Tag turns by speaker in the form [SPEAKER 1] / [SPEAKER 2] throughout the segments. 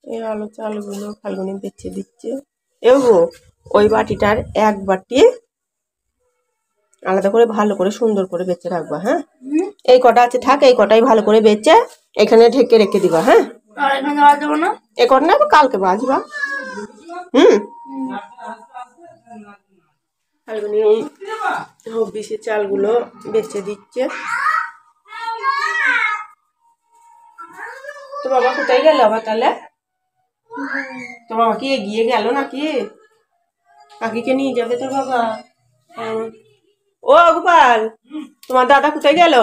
[SPEAKER 1] এই আলু চালগুলো ফাল্গুনি বেছে দিচ্ছে। এগো ওই বাটিটার এক বাটি আলাদা করে ভালো করে সুন্দর করে বেছে রাখবা। হ্যাঁ, এই কটা আছে থাক, এই কটাই ভালো করে বেচে এখানে ঢেকে রেখে দিবা। হ্যাঁ, এ কটা না কালকে বাজবা। ফাল্গুনি হবিষি চালগুলো বেছে দিচ্ছে। তো বাবা কোথায় গেল আবার তাহলে? তো বাবা কি এগিয়ে গেল নাকি? কাকিকে নিয়ে যাবে তোর বাবা? ও গোপাল, তোমার দাদা কোথায় গেল?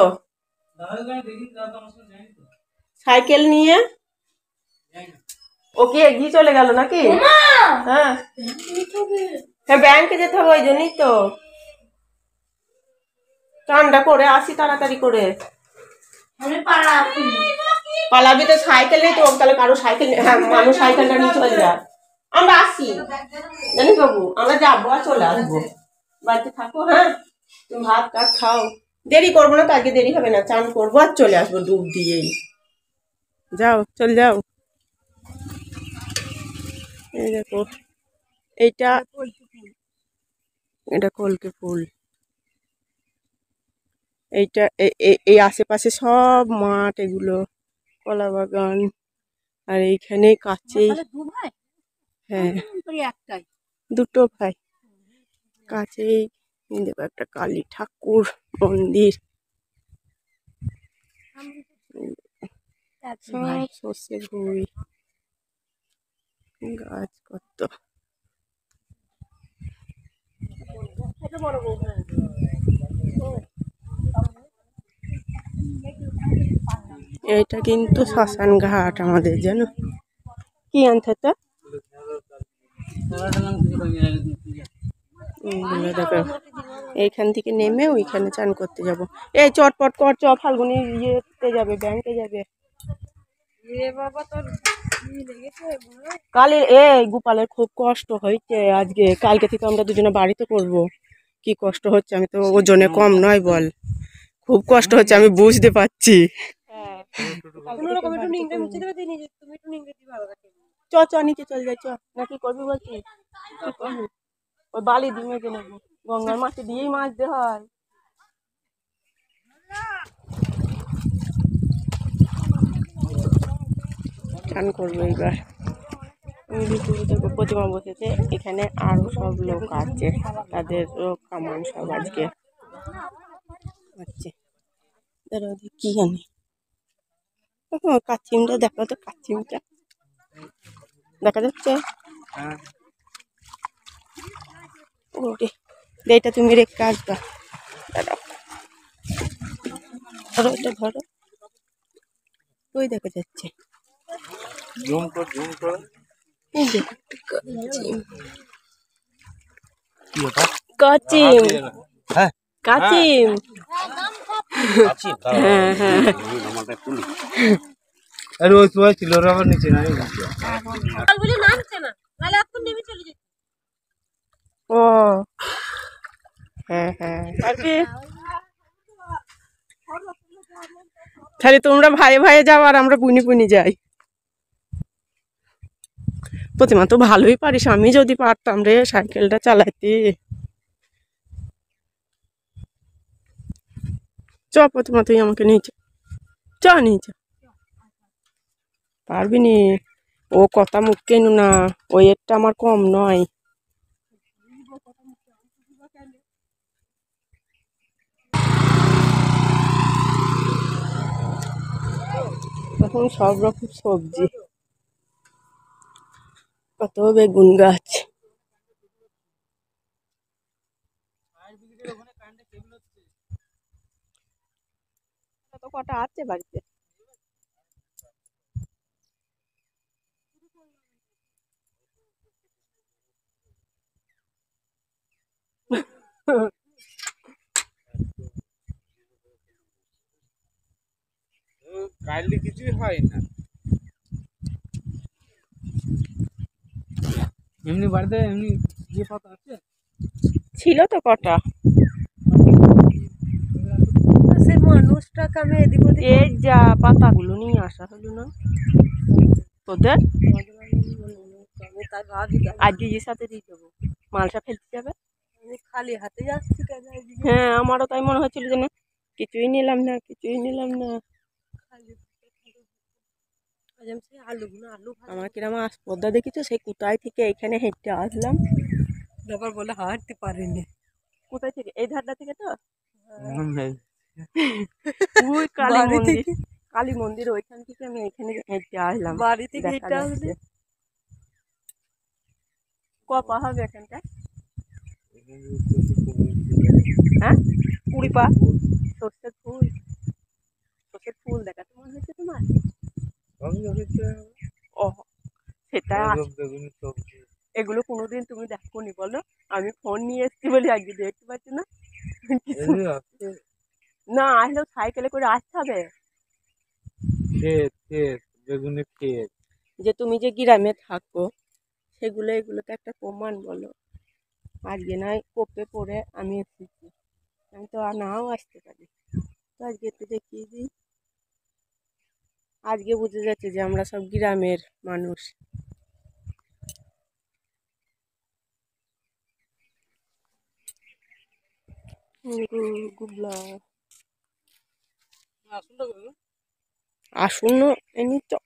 [SPEAKER 1] সাইকেল নিয়ে ওকে এগিয়ে চলে গেল নাকি? হ্যাঁ হ্যাঁ, ব্যাংকে যেতে হবে, ওই জন্যই তো ঠান্ডা করে আসি তাড়াতাড়ি করে। পালাবি তো সাইকেল নেই তো, তাহলে কারো সাইকেল, হ্যাঁ মানুষ সাইকেলটা নিয়ে চলে যায়। আমরা আসি জানিস বাবু, আমরা যাবো আর চলে আসবো। বাড়িতে থাকো। হ্যাঁ, তুমি ভাত টাত খাও, দেরি করবো না তো, আজকে দেরি হবে না, চান করবো আর চলে আসবো ডুব দিয়েই। যাও চল যাও। এই দেখো এইটা, এটা কলকে ফুল। এইটা এই আশেপাশে সব মাঠ, এগুলো কলা বাগান। আর এইখানে কাছেই, হ্যাঁ দুটো ভাই, কাছেই দেখো একটা কালী ঠাকুর মন্দির। সব সর্ষে ফুল গাছ কত। এটা কিন্তু শ্মশান ঘাট আমাদের, জানো কি আনতে তো। দেখো এইখান থেকে নেমে ওইখানে চান করতে যাব। এই চটপট কর, চ ফাল্গুনি ইয়েতে যাবে, ব্যাংকে যাবে। কালে এই গোপালের খুব কষ্ট হয়েছে আজকে, কালকে থেকে আমরা দুজনে বাড়িতে করব। কি কষ্ট হচ্ছে, আমি তো ওজনে কম নয় বল, খুব কষ্ট হচ্ছে আমি বুঝতে পারছি। চ চ নিচে চল যাই, চ না কি করবি বলছি? ওই বালি দিয়ে মেজে নেবো, গঙ্গার মাটি দিয়েই মাজতে হয়। চান করবো এইবার। দেখো প্রতিমা বসেছে এখানে, আরো সব লোক আছে, তাদেরও কামান সব আজকে হচ্ছে। কি জানি কাচিমটা দেখো তো, কাচিমটা দেখা যাচ্ছে? ওরে এইটা তুমি রেখে আসবা, দাঁড়াও ধরো, এটা ধরো, ওই দেখা যাচ্ছে। কাচিম, কাচিম, হ্যাঁ হ্যাঁ ও হ্যাঁ হ্যাঁ, তাহলে তোমরা ভাই ভাই যাও আর আমরা পুনি পুনি যাই। প্রতিমা তো ভালোই পারিস, আমি যদি পারতাম রে সাইকেলটা চালাইতে। চ প্রতিমা তুই আমাকে নিয়ে চ নিয়ে চ, পারবি নি? ও কথা মুখ কেন না, ওয়েটটা আমার কম নয়। এখন সব রকম সবজি, কত বেগুন গাছ। কটা আছে বাড়িতে?
[SPEAKER 2] কাইলে কিছুই হয় না, এমনি বাড়িতে এমনি ইয়ে পাতা আছে,
[SPEAKER 1] ছিল তো কটা।
[SPEAKER 3] মানুষটাকে আমি এদিক ওদিক
[SPEAKER 1] এই যা পাতাগুলো নিয়ে আসা হলো না তোদের,
[SPEAKER 3] আমি তার ভাবি
[SPEAKER 1] আজকে যে সাথে দিয়ে দেবো, মালসা ফেলতে যাবে।
[SPEAKER 3] আমি খালি হাতে যাচ্ছি কেন এদিকে
[SPEAKER 1] হ্যাঁ আমারও তাই মনে হচ্ছিল যে না কিছুই নিলাম না কিছুই নিলাম না।
[SPEAKER 3] খালি আজ আমি সেই আলু
[SPEAKER 1] আমার কিরম আস্পর্ধা দেখেছো, সেই কোথায় থেকে এখানে হেঁটে আসলাম।
[SPEAKER 3] ব্যাপার বলে হাঁটতে পারিনি।
[SPEAKER 1] কোথায় থেকে? এই ধারটা থেকে তো
[SPEAKER 2] হ্যাঁ।
[SPEAKER 1] ওই কালী
[SPEAKER 3] বাড়ি
[SPEAKER 1] মন্দির,
[SPEAKER 3] থেকে
[SPEAKER 1] কালী মন্দির ওইখান থেকে আমি এখানে হেঁটে আসলাম।
[SPEAKER 3] বাড়ি থেকে
[SPEAKER 1] দেখা
[SPEAKER 3] হেঁটে আসলে
[SPEAKER 1] যাচ্ছে কপা হবে এখানটা, হ্যাঁ 20 পা। সর্ষের ফুল, সর্ষের ফুল দেখাতে মনে হচ্ছে তোমার? ও সেটা
[SPEAKER 2] বেগুনি সবজি
[SPEAKER 1] এগুলো কোনোদিন তুমি দেখোনি বলো? আমি ফোন নিয়ে এসেছি বলে আজকে দেখতে পাচ্ছি না। কিছু না আসলেও সাইকেলে করে আসতে হবে।
[SPEAKER 2] ক্ষেত ক্ষেত বেগুনি ক্ষেত।
[SPEAKER 1] যে তুমি যে গ্রামে থাকো সেগুলো এগুলোকে একটা প্রমাণ বলো। আজকে নয় কোপে পড়ে আমি এসেছি, আমি তো নাও আসতে পারি, তো আজকে একটু দেখিয়ে দিই। আজকে বুঝে যাচ্ছে যে আমরা সব গ্রামের মানুষ। গুগলা আসুন এমনি তো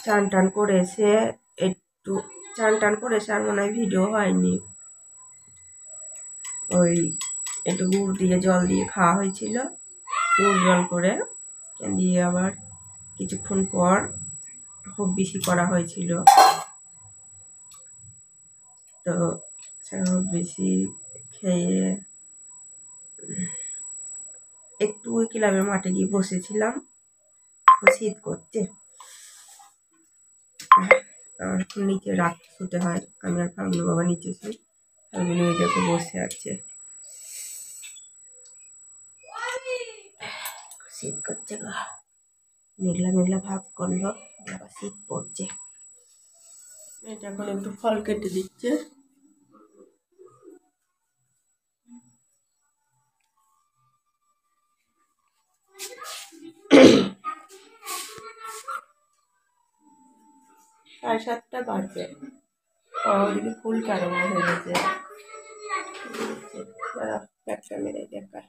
[SPEAKER 1] চান টান করে এসে একটু চান টান করে এসে আর মনে হয় ভিডিও হয়নি, ওই একটু গুড় দিয়ে জল দিয়ে খাওয়া হয়েছিল, গুড় জল করে দিয়ে আবার কিছুক্ষণ পর খুব বেশি করা হয়েছিল, তো খুব বেশি খেয়ে একটু ওই ক্লাবের মাঠে গিয়ে বসেছিলাম, শীত করছে, আমার নিচে রাত শুতে হয়, আমি আর ফাল্গুন বাবা নিচে শুই, ফাল্গুন ওই দেখে বসে আছে, শীত করছে গো, মেঘলা মেঘলা ভাব করলো, আবার শীত পড়ছে। এটা এখন একটু ফল কেটে দিচ্ছে, সাড়ে 7টা বাজে, ওদিকে ফুল কারণ হয়ে গেছে, একটা মেরে দেখা।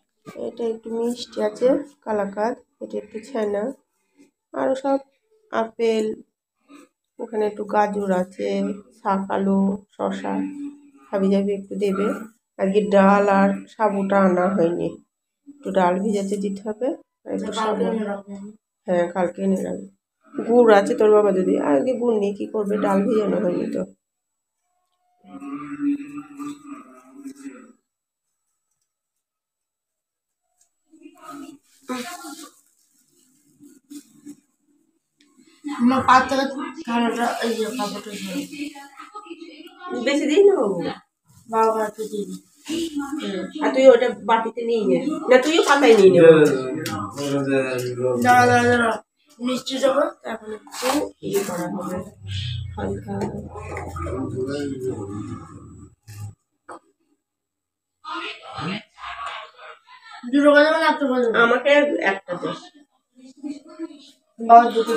[SPEAKER 1] এটা একটু মিষ্টি আছে কালাকাঁদ, এটা একটু ছানা, আরও সব আপেল, ওখানে একটু গাজর আছে, শাক আলু শশা হাবি জাবি একটু দেবে। আজকে ডাল আর সাবুটা আনা হয়নি, একটু ডাল ভিজাতে দিতে হবে আর একটু সাবু, হ্যাঁ কালকে এনে রাখবো। গুড় আছে তোর বাবা যদি, আজকে গুড় নিয়ে কী করবে, ডাল ভিজানো হয়নি তো। বেশি দিই না বাবু, বাবা একটু দিই, আর তুই ওটা বাটিতে নিয়ে নে, না তুইও পাতায় নিয়ে নেবো, দাঁড়া দাঁড়া দাঁড়া মিষ্টি যাবো, এখন একটু ইয়ে করা হবে হালকা, আমাকে একটা দে, বাবা দুটো